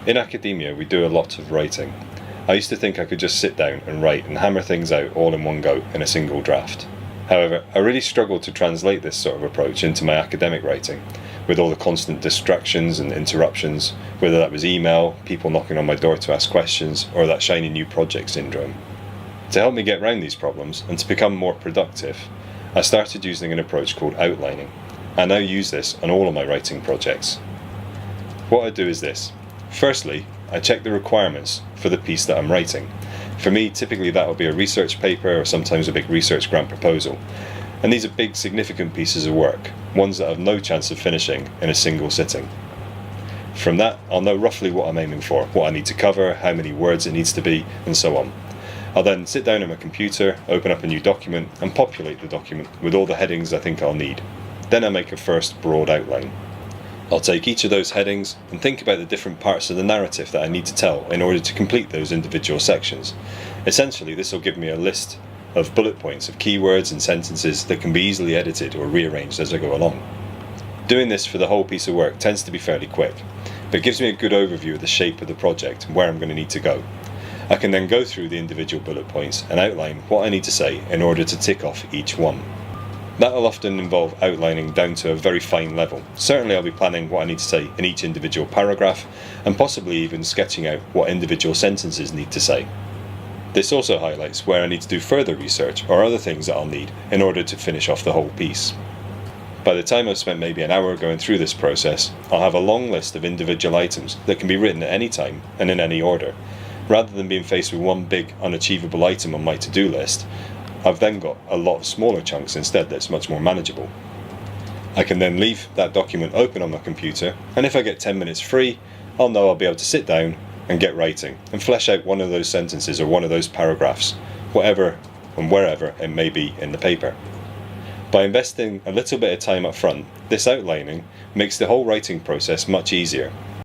In academia, we do a lot of writing. I used to think I could just sit down and write and hammer things out all in one go in a single draft. However, I really struggled to translate this sort of approach into my academic writing, with all the constant distractions and interruptions, whether that was email, people knocking on my door to ask questions, or that shiny new project syndrome. To help me get around these problems and to become more productive, I started using an approach called outlining. I now use this on all of my writing projects. What I do is this. Firstly, I check the requirements for the piece that I'm writing. For me, typically that will be a research paper or sometimes a big research grant proposal. And these are big, significant pieces of work, ones that have no chance of finishing in a single sitting. From that, I'll know roughly what I'm aiming for, what I need to cover, how many words it needs to be, and so on. I'll then sit down at my computer, open up a new document, and populate the document with all the headings I think I'll need. Then I make a first broad outline. I'll take each of those headings and think about the different parts of the narrative that I need to tell in order to complete those individual sections. Essentially, this will give me a list of bullet points of keywords and sentences that can be easily edited or rearranged as I go along. Doing this for the whole piece of work tends to be fairly quick, but it gives me a good overview of the shape of the project and where I'm going to need to go. I can then go through the individual bullet points and outline what I need to say in order to tick off each one. That will often involve outlining down to a very fine level. Certainly I'll be planning what I need to say in each individual paragraph, and possibly even sketching out what individual sentences need to say. This also highlights where I need to do further research or other things that I'll need in order to finish off the whole piece. By the time I've spent maybe an hour going through this process, I'll have a long list of individual items that can be written at any time and in any order. Rather than being faced with one big unachievable item on my to-do list, I've then got a lot of smaller chunks instead that's much more manageable. I can then leave that document open on my computer, and if I get 10 minutes free, I'll know I'll be able to sit down and get writing and flesh out one of those sentences or one of those paragraphs, whatever and wherever it may be in the paper. By investing a little bit of time up front, this outlining makes the whole writing process much easier.